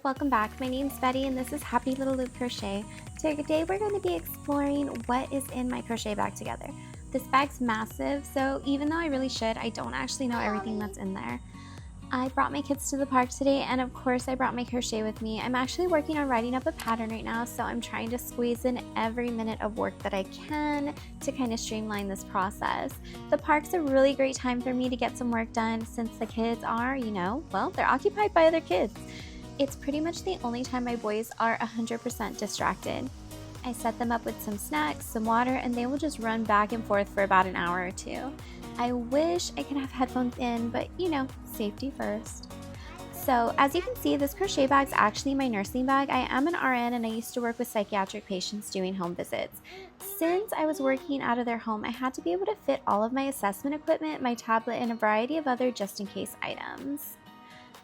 welcome back. My name's Betty and this is Happy Little Loop Crochet. Today we're going to be exploring what is in my crochet bag together. This bag's massive, so even though I really should, I don't actually know everything that's in there. I brought my kids to the park today, and of course I brought my crochet with me. I'm actually working on writing up a pattern right now, so I'm trying to squeeze in every minute of work that I can to kind of streamline this process. The park's a really great time for me to get some work done since the kids are, well, they're occupied by other kids. It's pretty much the only time my boys are 100% distracted. I set them up with some snacks, some water, and they will just run back and forth for about an hour or two. I wish I could have headphones in, but safety first. So as you can see, this crochet bag's actually my nursing bag. I am an RN and I used to work with psychiatric patients doing home visits. Since I was working out of their home, I had to be able to fit all of my assessment equipment, my tablet, and a variety of other just in case items.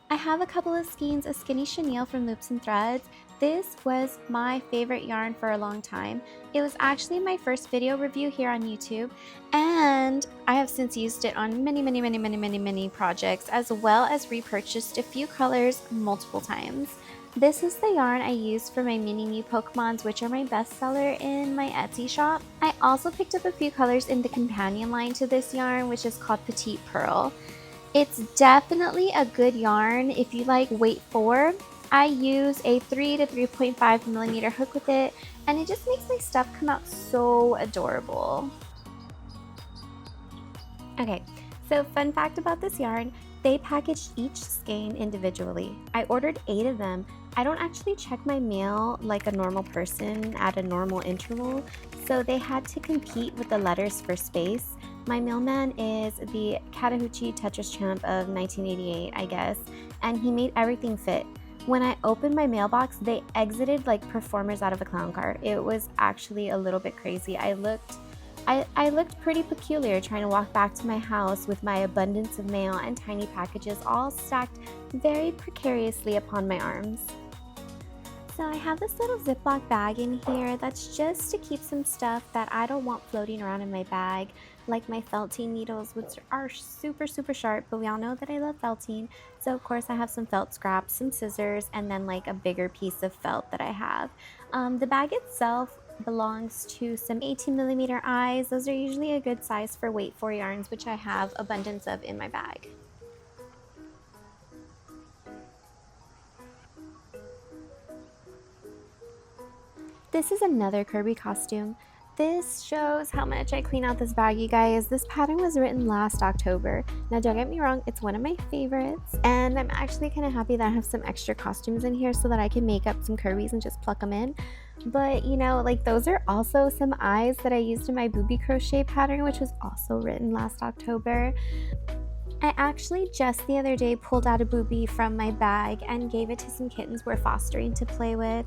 I have a couple of skeins of Skinny Chenille from Loops and Threads. This was my favorite yarn for a long time. It was actually my first video review here on YouTube, and I have since used it on many projects, as well as repurchased a few colors multiple times. This is the yarn I used for my Mini Me Pokemons, which are my bestseller in my Etsy shop. I also picked up a few colors in the companion line to this yarn, which is called Petite Pearl. It's definitely a good yarn if you like weight 4. I use a 3 to 3.5 millimeter hook with it, and it just makes my stuff come out so adorable. Okay, so fun fact about this yarn, they packaged each skein individually. I ordered 8 of them. I don't actually check my mail like a normal person at a normal interval, so they had to compete with the letters for space. My mailman is the Chattahoochee Tetris champ of 1988, I guess, and he made everything fit. When I opened my mailbox, they exited like performers out of a clown car. It was actually a little bit crazy. I looked pretty peculiar trying to walk back to my house with my abundance of mail and tiny packages all stacked very precariously upon my arms. So I have this little Ziploc bag in here that's just to keep some stuff that I don't want floating around in my bag, like my felting needles, which are super sharp, but we all know that I love felting. So of course I have some felt scraps, some scissors, and then like a bigger piece of felt that I have. The bag itself belongs to some 18 millimeter eyes. Those are usually a good size for weight 4 yarns, which I have abundance of in my bag. This is another Kirby costume. This shows how much I clean out this bag, you guys. This pattern was written last October. Now don't get me wrong, it's one of my favorites, and I'm actually kind of happy that I have some extra costumes in here so that I can make up some Kirby's and just pluck them in. But like those are also some eyes that I used in my booby crochet pattern, which was also written last October. I actually just the other day pulled out a booby from my bag and gave it to some kittens we're fostering to play with.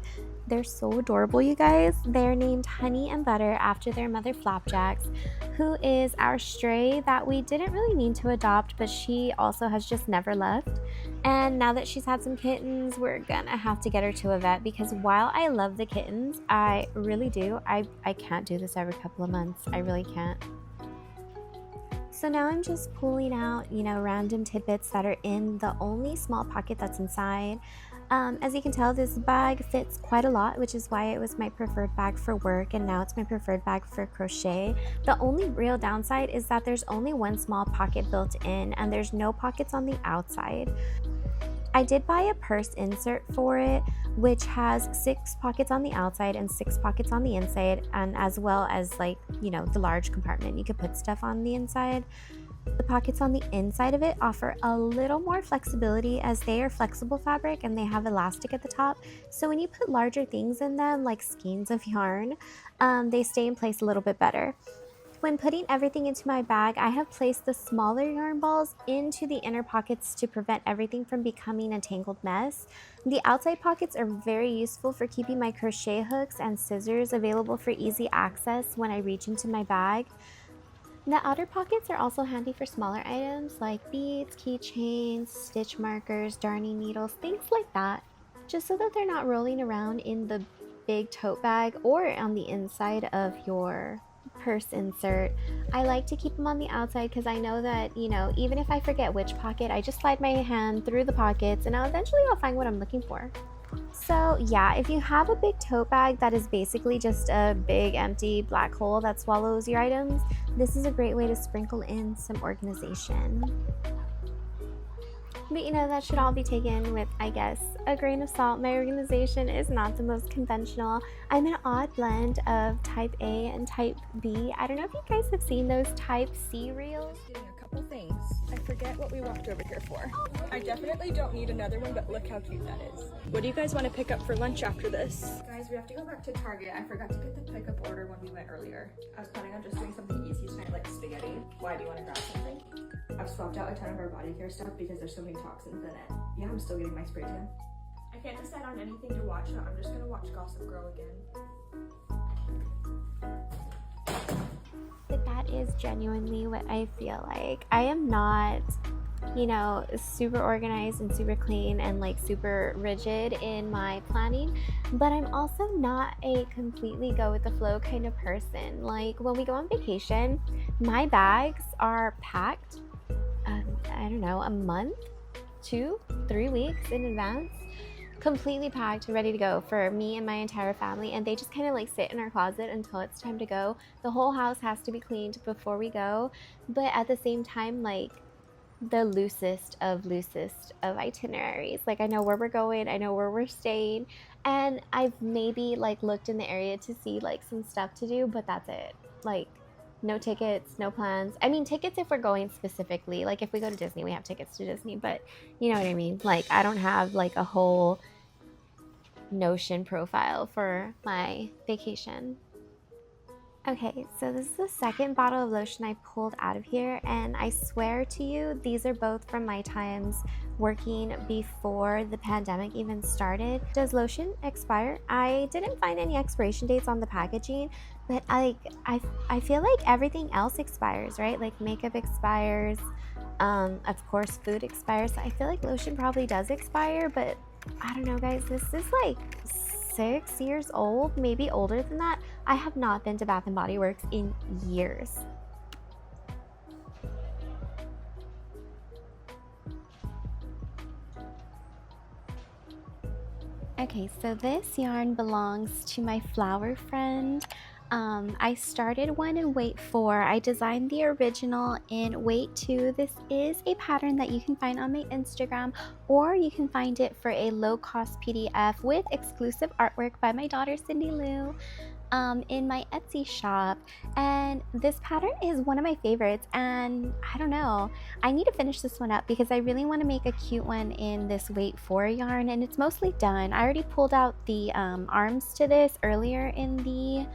They're so adorable, you guys. They're named Honey and Butter after their mother Flapjacks, who is our stray that we didn't really mean to adopt, but she also has just never left. And now that she's had some kittens, we're gonna have to get her to a vet, because while I love the kittens, I really do, I can't do this every couple of months. I really can't. So now I'm just pulling out, random tidbits that are in the only small pocket that's inside. As you can tell, this bag fits quite a lot, which is why it was my preferred bag for work, and now it's my preferred bag for crochet. The only real downside is that there's only one small pocket built in, and there's no pockets on the outside. I did buy a purse insert for it, which has 6 pockets on the outside and 6 pockets on the inside, and as well as the large compartment. You could put stuff on the inside. The pockets on the inside of it offer a little more flexibility, as they are flexible fabric and they have elastic at the top. So when you put larger things in them, like skeins of yarn, they stay in place a little bit better. When putting everything into my bag, I have placed the smaller yarn balls into the inner pockets to prevent everything from becoming a tangled mess. The outside pockets are very useful for keeping my crochet hooks and scissors available for easy access when I reach into my bag. The outer pockets are also handy for smaller items like beads, keychains, stitch markers, darning needles, things like that, just so that they're not rolling around in the big tote bag or on the inside of your purse insert. I like to keep them on the outside because I know that, even if I forget which pocket, I just slide my hand through the pockets and eventually I'll find what I'm looking for. So yeah, if you have a big tote bag that is basically just a big empty black hole that swallows your items, this is a great way to sprinkle in some organization. But you know, that should all be taken with, I guess, a grain of salt. My organization is not the most conventional. I'm an odd blend of type A and type B. I don't know if you guys have seen those type C reels. Doing a couple things. I forget what we walked over here for. I definitely don't need another one, but look how cute that is. What do you guys want to pick up for lunch after this? Guys, we have to go back to Target. I forgot to get the pickup order when we went earlier. I was planning on just doing something easy tonight, like spaghetti. Why, do you want to grab something? I've swapped out a ton of our body care stuff because there's so many toxins in it. Yeah, I'm still getting my spray tan. I can't decide on anything to watch, so I'm just gonna watch Gossip Girl again. But that is genuinely what I feel like. I am not, you know, super organized and super clean and like super rigid in my planning, but I'm also not a completely go with the flow kind of person. Like when we go on vacation, my bags are packed, I don't know, a month, 2-3 weeks in advance, completely packed, ready to go for me and my entire family, and they just kind of like sit in our closet until it's time to go. The whole house has to be cleaned before we go, but at the same time, like the loosest of itineraries. Like I know where we're going, I know where we're staying, and I've maybe like looked in the area to see like some stuff to do, but that's it. Like no tickets, no plans. I mean, tickets if we're going specifically. Like if we go to Disney, we have tickets to Disney, but you know what I mean? Like I don't have like a whole Notion profile for my vacation. Okay, so this is the second bottle of lotion I pulled out of here, and I swear to you, these are both from my times working before the pandemic even started. Does lotion expire? I didn't find any expiration dates on the packaging, but I feel like everything else expires, right? Like makeup expires, of course food expires. So I feel like lotion probably does expire, but I don't know, guys. This is like 6 years old, maybe older than that. I have not been to Bath & Body Works in years. Okay, so this yarn belongs to my flower friend. I started one in weight 4. I designed the original in weight 2. This is a pattern that you can find on my Instagram, or you can find it for a low-cost PDF with exclusive artwork by my daughter Cindy Lou in my Etsy shop. And this pattern is one of my favorites, and I don't know, I need to finish this one up because I really want to make a cute one in this weight 4 yarn, and it's mostly done. I already pulled out the arms to this earlier in the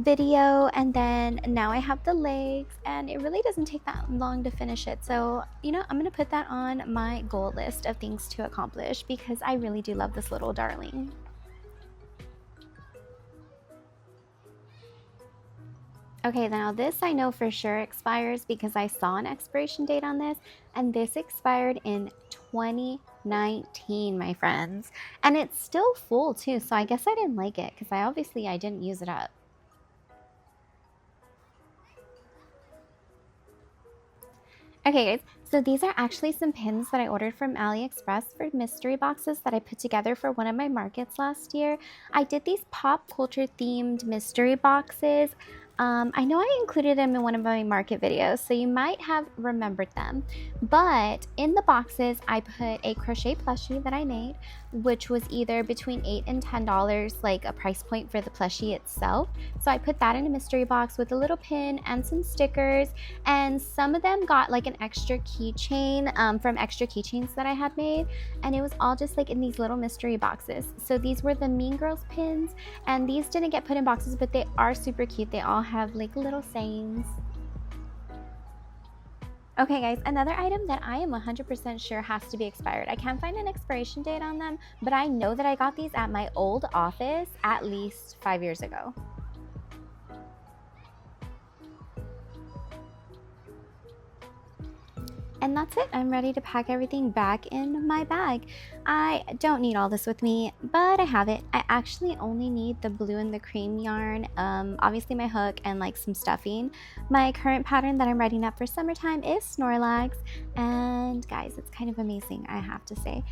video, and then now I have the legs, and it really doesn't take that long to finish it. So you know, I'm gonna put that on my goal list of things to accomplish because I really do love this little darling. Okay, now this I know for sure expires because I saw an expiration date on this, and this expired in 2019, my friends, and it's still full too, so I guess I didn't like it because I didn't use it up. Okay guys, so these are actually some pins that I ordered from AliExpress for mystery boxes that I put together for one of my markets last year. I did these pop culture themed mystery boxes. I know I included them in one of my market videos, so you might have remembered them. But in the boxes, I put a crochet plushie that I made, which was either between $8 and $10, like a price point for the plushie itself. So I put that in a mystery box with a little pin and some stickers, and some of them got like an extra keychain from extra keychains that I had made, and it was all just like in these little mystery boxes. So these were the Mean Girls pins, and these didn't get put in boxes, but they are super cute. They all have like little sayings. Okay guys, another item that I am 100% sure has to be expired. I can't find an expiration date on them, but I know that I got these at my old office at least 5 years ago. And that's it. I'm ready to pack everything back in my bag. I don't need all this with me, but I have it. I actually only need the blue and the cream yarn, obviously my hook and like some stuffing. My current pattern that I'm writing up for summertime is Snorlax, and guys, it's kind of amazing, I have to say.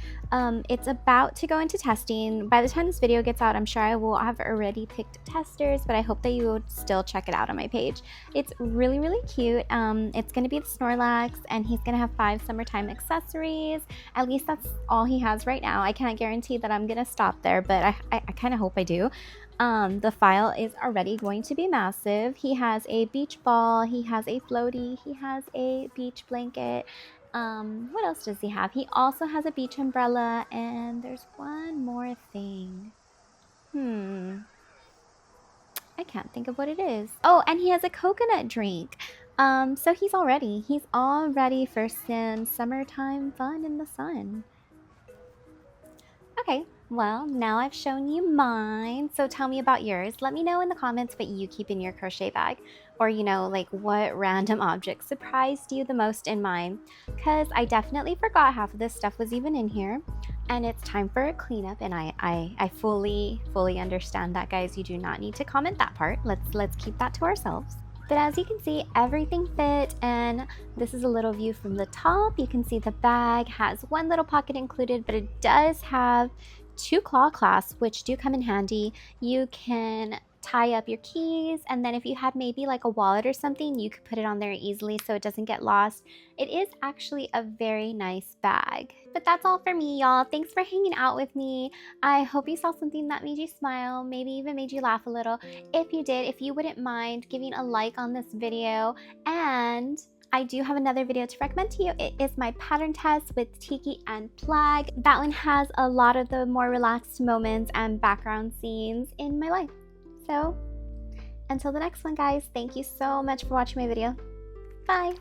It's about to go into testing. By the time this video gets out, I'm sure I will have already picked testers, but I hope that you would still check it out on my page. It's really, really cute. It's going to be the Snorlax, and he's going to have 5 summertime accessories. At least that's all he has right now. I can't guarantee that I'm going to stop there, but I kind of hope I do. The file is already going to be massive. He has a beach ball, he has a floaty, he has a beach blanket. What else does he have? He also has a beach umbrella, and there's one more thing. I can't think of what it is. Oh, and he has a coconut drink. So he's all ready for some summertime fun in the sun. Okay, well, now I've shown you mine, so tell me about yours. Let me know in the comments what you keep in your crochet bag, or you know, like what random object surprised you the most in mine, because I definitely forgot half of this stuff was even in here, and it's time for a cleanup, and I fully understand that, guys. You do not need to comment that part. Let's keep that to ourselves. But as you can see, everything fit, and this is a little view from the top. You can see the bag has one little pocket included, but it does have 2 claw clasps, which do come in handy. You can tie up your keys, and then if you had maybe like a wallet or something, you could put it on there easily so it doesn't get lost. It is actually a very nice bag. But that's all for me, y'all. Thanks for hanging out with me. I hope you saw something that made you smile, maybe even made you laugh a little. If you did, if you wouldn't mind giving a like on this video, and I do have another video to recommend to you. It is my pattern test with Tiki and Plag. That one has a lot of the more relaxed moments and background scenes in my life. So, until the next one, guys, thank you so much for watching my video. Bye!